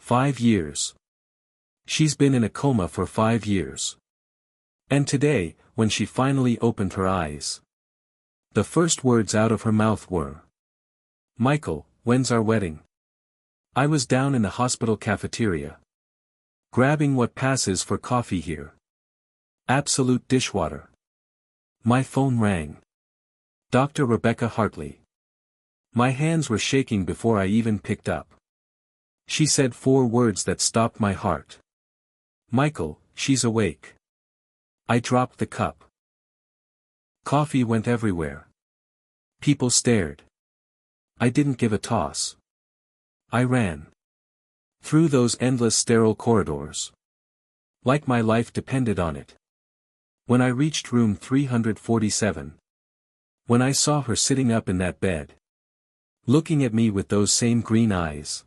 5 years. She's been in a coma for 5 years. And today, when she finally opened her eyes, the first words out of her mouth were, "Michael, when's our wedding?" I was down in the hospital cafeteria, grabbing what passes for coffee here. Absolute dishwater. My phone rang. Dr. Rebecca Hartley. My hands were shaking before I even picked up. She said 4 words that stopped my heart. "Michael, she's awake." I dropped the cup. Coffee went everywhere. People stared. I didn't give a toss. I ran. Through those endless sterile corridors. Like my life depended on it. When I reached room 347. When I saw her sitting up in that bed. Looking at me with those same green eyes.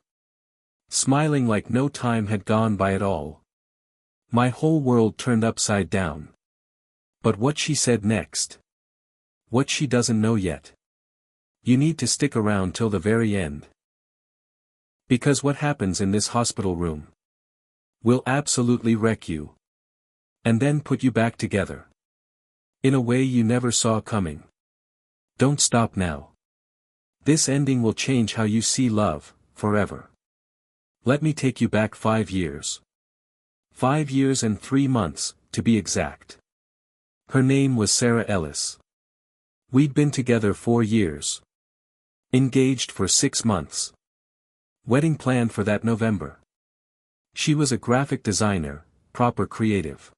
Smiling like no time had gone by at all. My whole world turned upside down. But what she said next. What she doesn't know yet. You need to stick around till the very end. Because what happens in this hospital room will absolutely wreck you. And then put you back together. In a way you never saw coming. Don't stop now. This ending will change how you see love, forever. Let me take you back 5 years. 5 years and 3 months, to be exact. Her name was Sarah Ellis. We'd been together 4 years. Engaged for 6 months. Wedding planned for that November. She was a graphic designer, proper creative.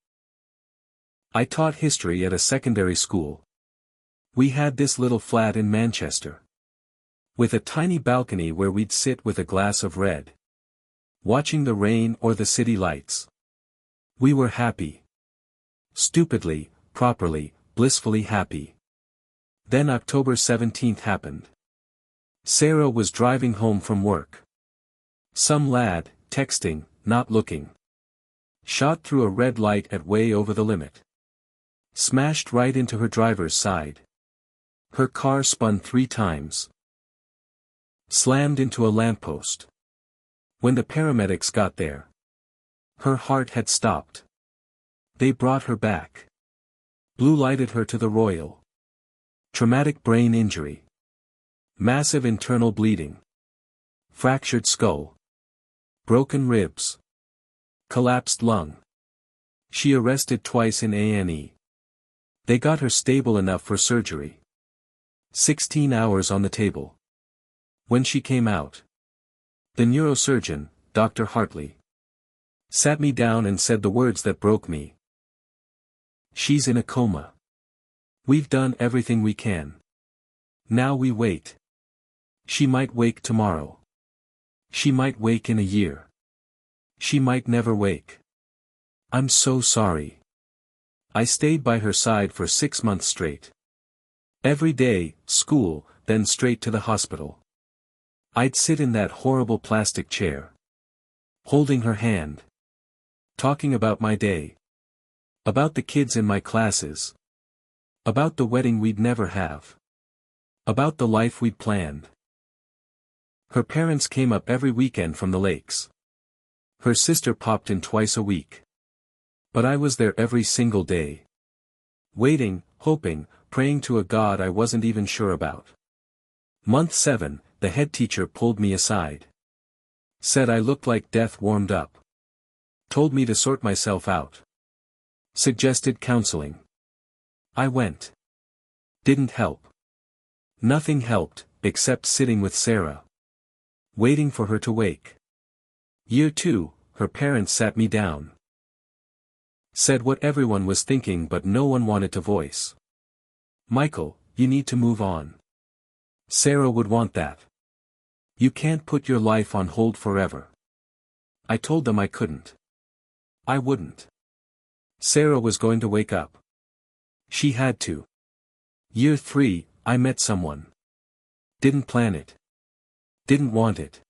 I taught history at a secondary school. We had this little flat in Manchester. With a tiny balcony where we'd sit with a glass of red. Watching the rain or the city lights. We were happy. Stupidly, properly, blissfully happy. Then October 17th happened. Sarah was driving home from work. Some lad, texting, not looking. Shot through a red light at way over the limit. Smashed right into her driver's side. Her car spun 3 times. Slammed into a lamppost. When the paramedics got there, her heart had stopped. They brought her back. Blue lighted her to the Royal. Traumatic brain injury. Massive internal bleeding. Fractured skull. Broken ribs. Collapsed lung. She arrested twice in A&E. They got her stable enough for surgery. 16 hours on the table. When she came out, the neurosurgeon, Dr. Hartley, sat me down and said the words that broke me. "She's in a coma. We've done everything we can. Now we wait. She might wake tomorrow. She might wake in a year. She might never wake. I'm so sorry." I stayed by her side for 6 months straight. Every day, school, then straight to the hospital. I'd sit in that horrible plastic chair. Holding her hand. Talking about my day. About the kids in my classes. About the wedding we'd never have. About the life we'd planned. Her parents came up every weekend from the lakes. Her sister popped in twice a week. But I was there every single day. Waiting, hoping, praying to a God I wasn't even sure about. Month 7, the head teacher pulled me aside. Said I looked like death warmed up. Told me to sort myself out. Suggested counseling. I went. Didn't help. Nothing helped, except sitting with Sarah. Waiting for her to wake. Year 2, her parents sat me down. Said what everyone was thinking but no one wanted to voice. "Michael, you need to move on. Sarah would want that. You can't put your life on hold forever." I told them I couldn't. I wouldn't. Sarah was going to wake up. She had to. Year 3, I met someone. Didn't plan it. Didn't want it.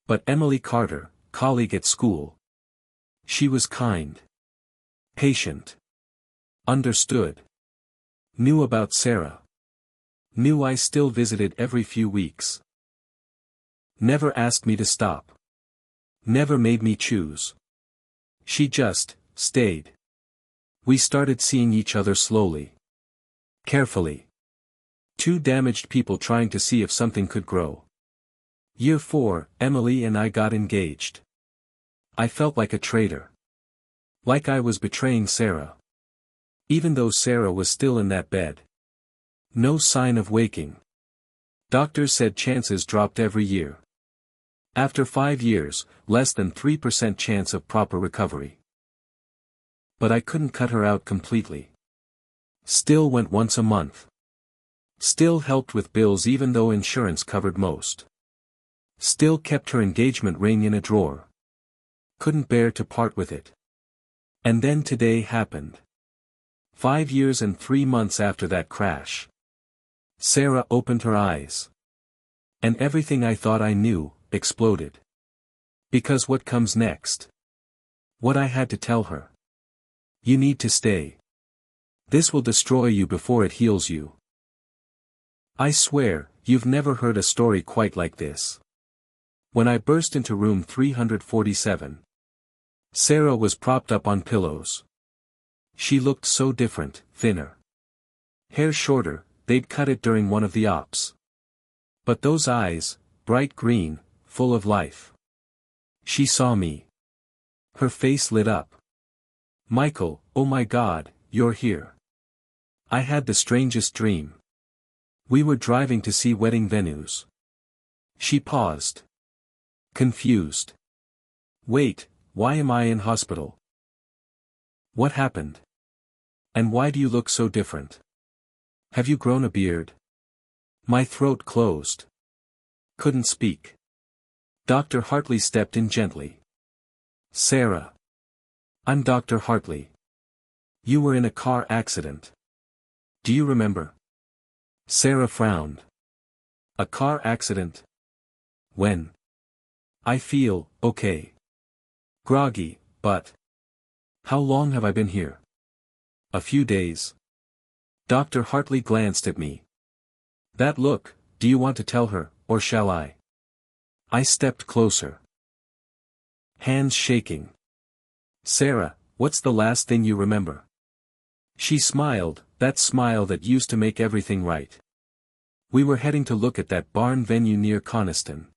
But Emily Carter, colleague at school. She was kind. Patient. Understood. Knew about Sarah. Knew I still visited every few weeks. Never asked me to stop. Never made me choose. She just stayed. We started seeing each other slowly. Carefully. Two damaged people trying to see if something could grow. Year 4, Emily and I got engaged. I felt like a traitor. Like I was betraying Sarah. Even though Sarah was still in that bed. No sign of waking. Doctors said chances dropped every year. After 5 years, less than 3% chance of proper recovery. But I couldn't cut her out completely. Still went once a month. Still helped with bills even though insurance covered most. Still kept her engagement ring in a drawer. Couldn't bear to part with it. And then today happened. 5 years and 3 months after that crash. Sarah opened her eyes. And everything I thought I knew exploded. Because what comes next? What I had to tell her. You need to stay. This will destroy you before it heals you. I swear, you've never heard a story quite like this. When I burst into room 347. Sarah was propped up on pillows. She looked so different, thinner. Hair shorter, they'd cut it during one of the ops. But those eyes, bright green, full of life. She saw me. Her face lit up. Michael, oh my God, you're here. I had the strangest dream. We were driving to see wedding venues. She paused. Confused. Wait, why am I in hospital? What happened? And why do you look so different? Have you grown a beard? My throat closed. Couldn't speak. Dr. Hartley stepped in gently. Sarah. I'm Dr. Hartley. You were in a car accident. Do you remember? Sarah frowned. A car accident? When? I feel okay. Groggy, but. How long have I been here? A few days. Dr. Hartley glanced at me. That look, do you want to tell her, or shall I? I stepped closer. Hands shaking. Sarah, what's the last thing you remember? She smiled, that smile that used to make everything right. We were heading to look at that barn venue near Coniston.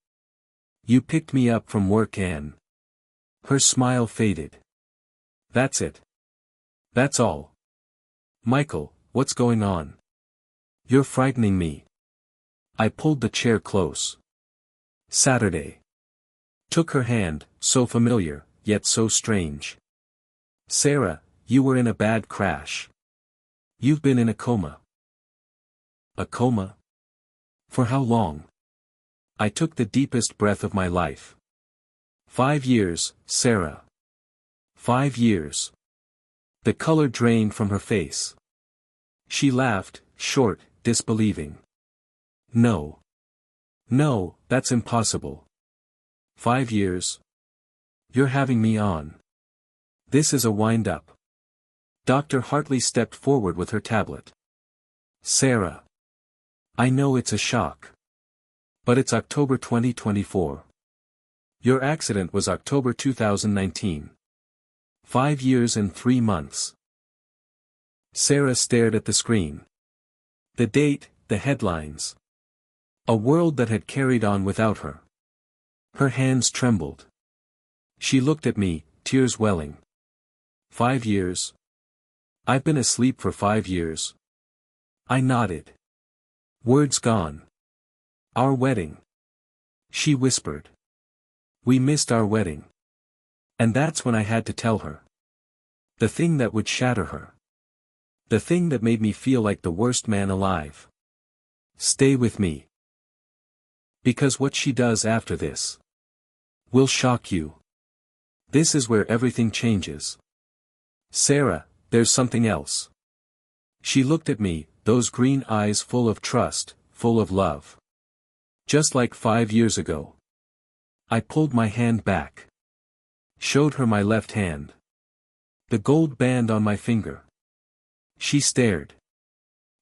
You picked me up from work and. Her smile faded. That's it. That's all. Michael, what's going on? You're frightening me. I pulled the chair close. Saturday. Took her hand, so familiar, yet so strange. Sarah, you were in a bad crash. You've been in a coma. A coma? For how long? I took the deepest breath of my life. 5 years, Sarah. 5 years. The color drained from her face. She laughed, short, disbelieving. No. No, that's impossible. 5 years. You're having me on. This is a wind-up. Dr. Hartley stepped forward with her tablet. Sarah. I know it's a shock. But it's October 2024. Your accident was October 2019. 5 years and 3 months. Sarah stared at the screen. The date, the headlines. A world that had carried on without her. Her hands trembled. She looked at me, tears welling. 5 years. I've been asleep for 5 years. I nodded. Words gone. Our wedding. She whispered. We missed our wedding. And that's when I had to tell her. The thing that would shatter her. The thing that made me feel like the worst man alive. Stay with me. Because what she does after this will shock you. This is where everything changes. Sarah, there's something else. She looked at me, those green eyes full of trust, full of love. Just like 5 years ago. I pulled my hand back. Showed her my left hand. The gold band on my finger. She stared.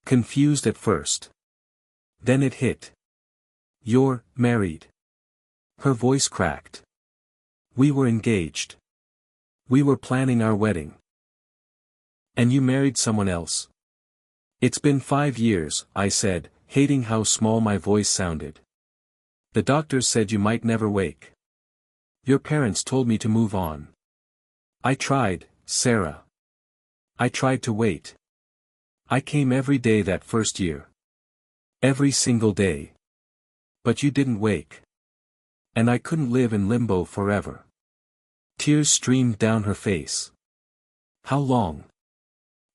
Confused at first. Then it hit. You're married. Her voice cracked. We were engaged. We were planning our wedding. And you married someone else? It's been 5 years, I said, hating how small my voice sounded. The doctors said you might never wake. Your parents told me to move on. I tried, Sarah. I tried to wait. I came every day that first year. Every single day. But you didn't wake. And I couldn't live in limbo forever. Tears streamed down her face. How long?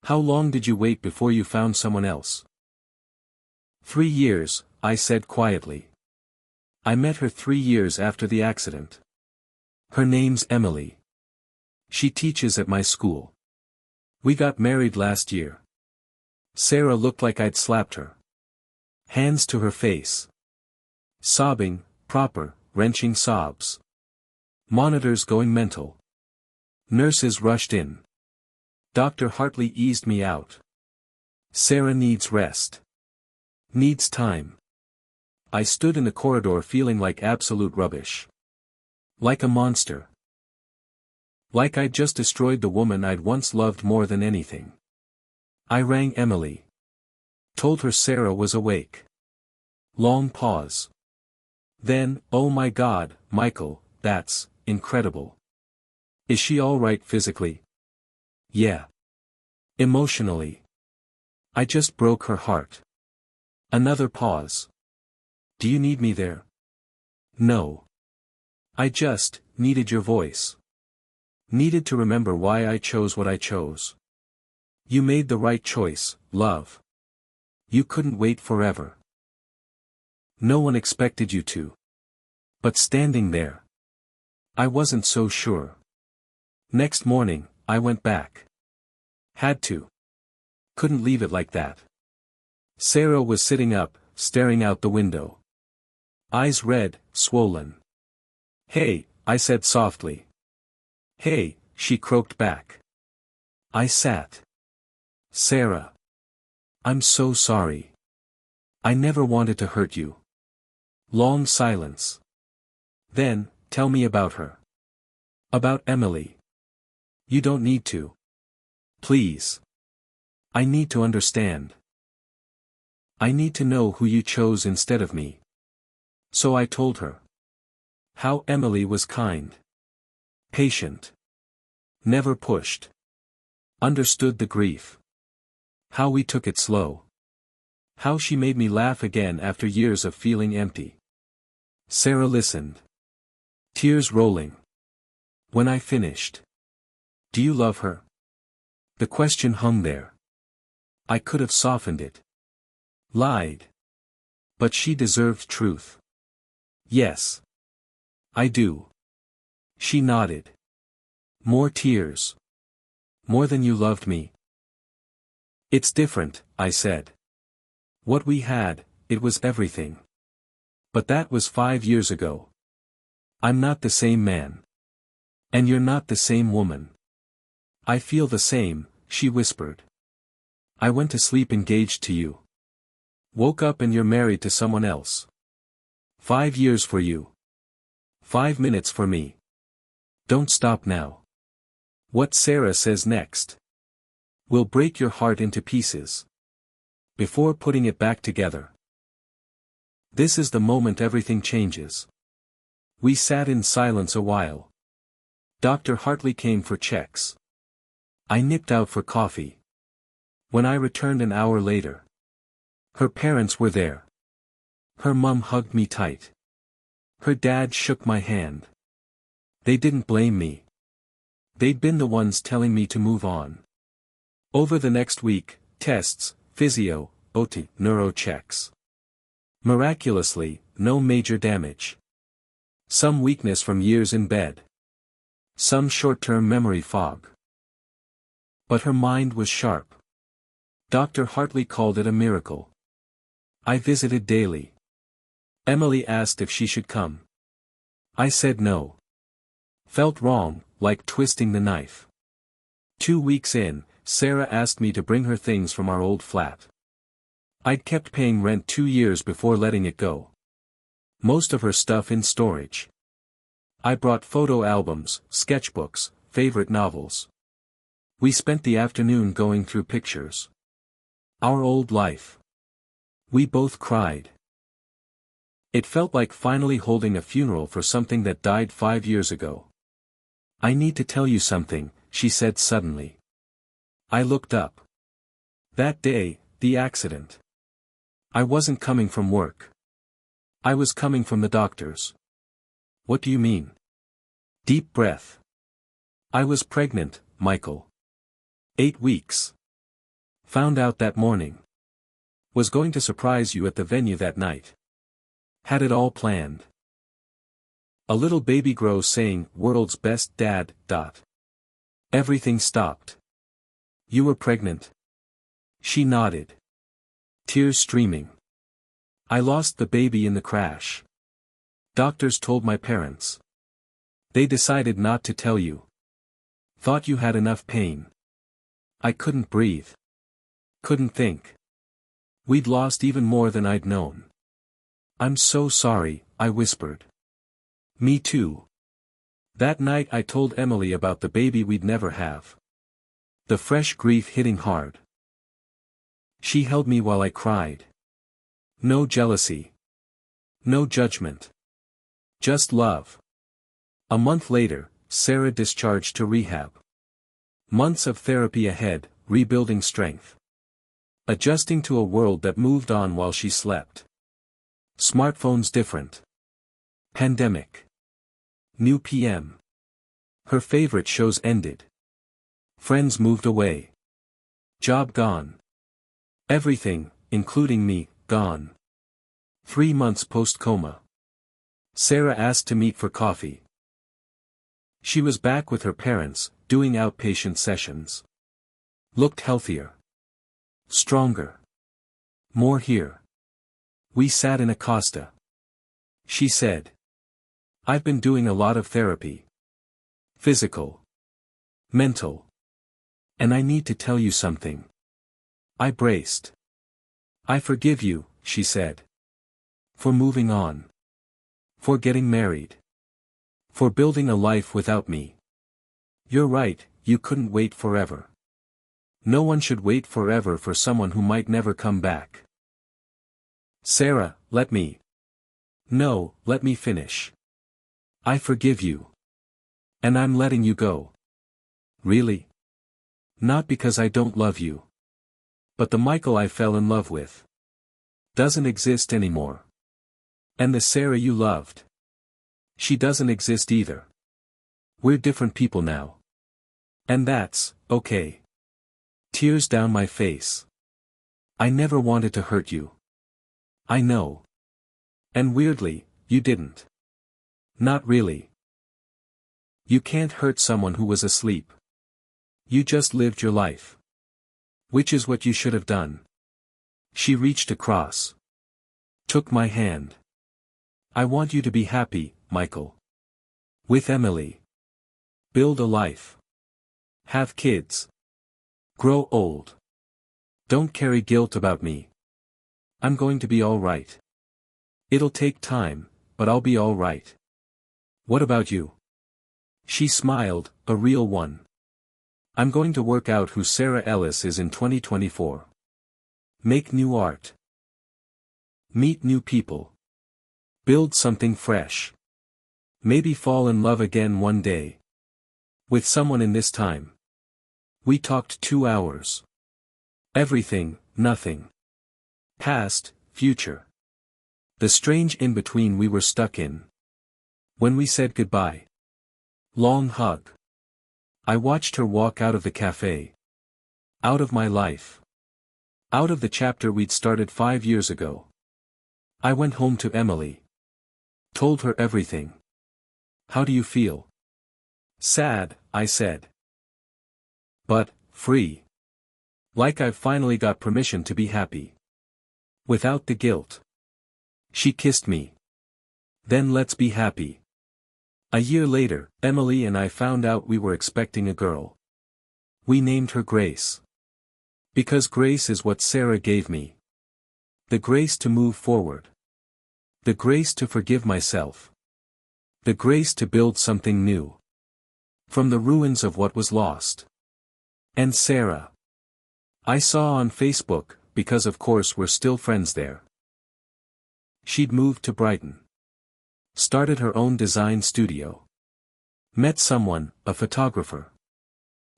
How long did you wait before you found someone else? 3 years, I said quietly. I met her 3 years after the accident. Her name's Emily. She teaches at my school. We got married last year. Sarah looked like I'd slapped her. Hands to her face. Sobbing, proper, wrenching sobs. Monitors going mental. Nurses rushed in. Dr. Hartley eased me out. Sarah needs rest. Needs time. I stood in the corridor feeling like absolute rubbish. Like a monster. Like I'd just destroyed the woman I'd once loved more than anything. I rang Emily. Told her Sarah was awake. Long pause. Then, oh my God, Michael, that's incredible. Is she all right physically? Yeah. Emotionally. I just broke her heart. Another pause. Do you need me there? No. I just needed your voice. Needed to remember why I chose what I chose. You made the right choice, love. You couldn't wait forever. No one expected you to. But standing there. I wasn't so sure. Next morning, I went back. Had to. Couldn't leave it like that. Sarah was sitting up, staring out the window. Eyes red, swollen. Hey, I said softly. Hey, she croaked back. I sat. Sarah. I'm so sorry. I never wanted to hurt you. Long silence. Then, tell me about her. About Emily. You don't need to. Please. I need to understand. I need to know who you chose instead of me. So I told her. How Emily was kind. Patient. Never pushed. Understood the grief. How we took it slow. How she made me laugh again after years of feeling empty. Sarah listened. Tears rolling. When I finished. Do you love her? The question hung there. I could have softened it. Lied. But she deserved truth. Yes. I do. She nodded. More tears. More than you loved me. It's different, I said. What we had, it was everything. But that was 5 years ago. I'm not the same man. And you're not the same woman. I feel the same, she whispered. I went to sleep engaged to you. Woke up and you're married to someone else. 5 years for you. 5 minutes for me. Don't stop now. What Sarah says next will break your heart into pieces. Before putting it back together. This is the moment everything changes. We sat in silence a while. Dr. Hartley came for checks. I nipped out for coffee. When I returned an hour later. Her parents were there. Her mum hugged me tight. Her dad shook my hand. They didn't blame me. They'd been the ones telling me to move on. Over the next week, tests, physio, OT, neuro checks. Miraculously, no major damage. Some weakness from years in bed. Some short-term memory fog. But her mind was sharp. Dr. Hartley called it a miracle. I visited daily. Emily asked if she should come. I said no. Felt wrong, like twisting the knife. 2 weeks in, Sarah asked me to bring her things from our old flat. I'd kept paying rent 2 years before letting it go. Most of her stuff in storage. I brought photo albums, sketchbooks, favorite novels. We spent the afternoon going through pictures. Our old life. We both cried. It felt like finally holding a funeral for something that died 5 years ago. I need to tell you something, she said suddenly. I looked up. That day, the accident. I wasn't coming from work. I was coming from the doctors. What do you mean? Deep breath. I was pregnant, Michael. 8 weeks. Found out that morning. Was going to surprise you at the venue that night. Had it all planned. A little baby grows saying, "World's best dad." Everything stopped. You were pregnant? She nodded. Tears streaming. I lost the baby in the crash. Doctors told my parents. They decided not to tell you. Thought you had enough pain. I couldn't breathe. Couldn't think. We'd lost even more than I'd known. I'm so sorry, I whispered. Me too. That night I told Emily about the baby we'd never have. The fresh grief hitting hard. She held me while I cried. No jealousy. No judgment. Just love. A month later, Sarah discharged to rehab. Months of therapy ahead, rebuilding strength. Adjusting to a world that moved on while she slept. Smartphones different. Pandemic. New PM. Her favorite shows ended. Friends moved away. Job gone. Everything, including me, gone. 3 months post-coma. Sarah asked to meet for coffee. She was back with her parents, doing outpatient sessions. Looked healthier. Stronger. More here. We sat in a Costa. She said. I've been doing a lot of therapy. Physical. Mental. And I need to tell you something. I braced. I forgive you, she said. For moving on. For getting married. For building a life without me. You're right, you couldn't wait forever. No one should wait forever for someone who might never come back. Sarah, let me. No, let me finish. I forgive you. And I'm letting you go. Really? Not because I don't love you. But the Michael I fell in love with doesn't exist anymore. And the Sarah you loved. She doesn't exist either. We're different people now. And that's okay. Tears down my face. I never wanted to hurt you. I know. And weirdly, you didn't. Not really. You can't hurt someone who was asleep. You just lived your life. Which is what you should have done. She reached across. Took my hand. I want you to be happy, Michael. With Emily. Build a life. Have kids. Grow old. Don't carry guilt about me. I'm going to be all right. It'll take time, but I'll be all right. What about you? She smiled, a real one. I'm going to work out who Sarah Ellis is in 2024. Make new art. Meet new people. Build something fresh. Maybe fall in love again one day. With someone in this time. We talked 2 hours. Everything, nothing. Past, future. The strange in-between we were stuck in. When we said goodbye. Long hug. I watched her walk out of the cafe. Out of my life. Out of the chapter we'd started 5 years ago. I went home to Emily. Told her everything. How do you feel? Sad, I said. But, free. Like I've finally got permission to be happy. Without the guilt. She kissed me. Then let's be happy. A year later, Emily and I found out we were expecting a girl. We named her Grace. Because grace is what Sarah gave me. The grace to move forward. The grace to forgive myself. The grace to build something new. From the ruins of what was lost. And Sarah. I saw on Facebook, because of course we're still friends there. She'd moved to Brighton. Started her own design studio. Met someone, a photographer.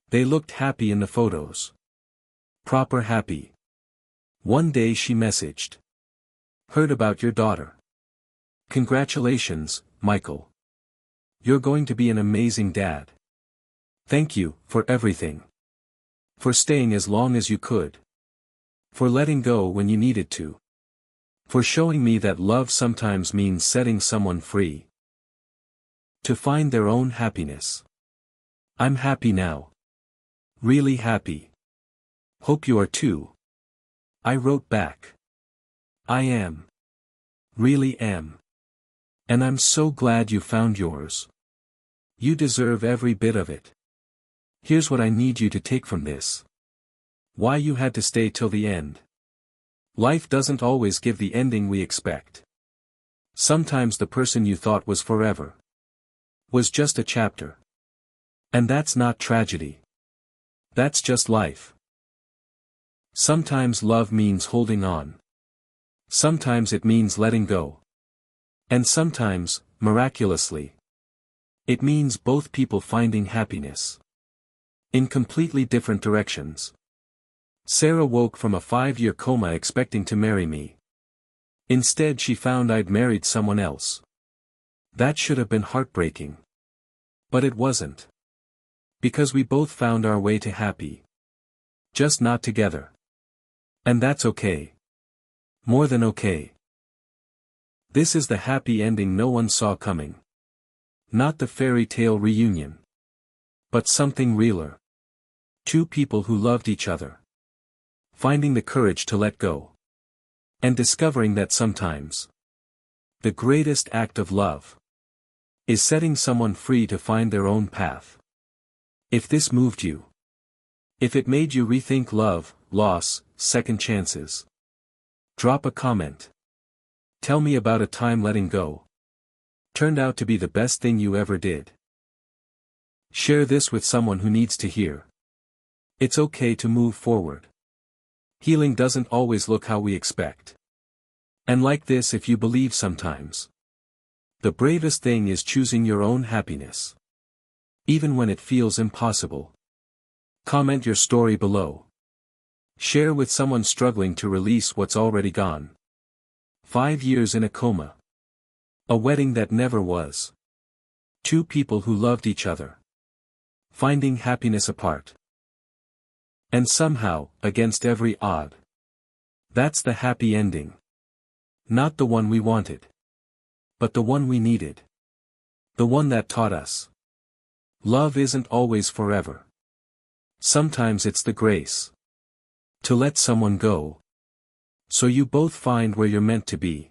They looked happy in the photos. Proper happy. One day she messaged. Heard about your daughter. Congratulations, Michael. You're going to be an amazing dad. Thank you, for everything. For staying as long as you could. For letting go when you needed to. For showing me that love sometimes means setting someone free. To find their own happiness. I'm happy now. Really happy. Hope you are too. I wrote back. I am. Really am. And I'm so glad you found yours. You deserve every bit of it. Here's what I need you to take from this. Why you had to stay till the end. Life doesn't always give the ending we expect. Sometimes the person you thought was forever was just a chapter. And that's not tragedy. That's just life. Sometimes love means holding on. Sometimes it means letting go. And sometimes, miraculously, it means both people finding happiness. In completely different directions. Sarah woke from a 5-year coma expecting to marry me. Instead she found I'd married someone else. That should have been heartbreaking. But it wasn't. Because we both found our way to happy. Just not together. And that's okay. More than okay. This is the happy ending no one saw coming. Not the fairy tale reunion. But something realer. Two people who loved each other. Finding the courage to let go. And discovering that sometimes the greatest act of love is setting someone free to find their own path. If this moved you. If it made you rethink love, loss, second chances. Drop a comment. Tell me about a time letting go turned out to be the best thing you ever did. Share this with someone who needs to hear. It's okay to move forward. Healing doesn't always look how we expect. And like this, if you believe sometimes. The bravest thing is choosing your own happiness. Even when it feels impossible. Comment your story below. Share with someone struggling to release what's already gone. 5 years in a coma. A wedding that never was. Two people who loved each other. Finding happiness apart. And somehow, against every odd. That's the happy ending. Not the one we wanted. But the one we needed. The one that taught us. Love isn't always forever. Sometimes it's the grace. To let someone go. So you both find where you're meant to be.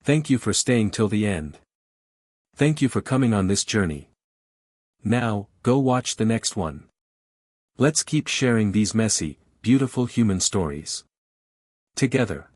Thank you for staying till the end. Thank you for coming on this journey. Now, go watch the next one. Let's keep sharing these messy, beautiful human stories. Together.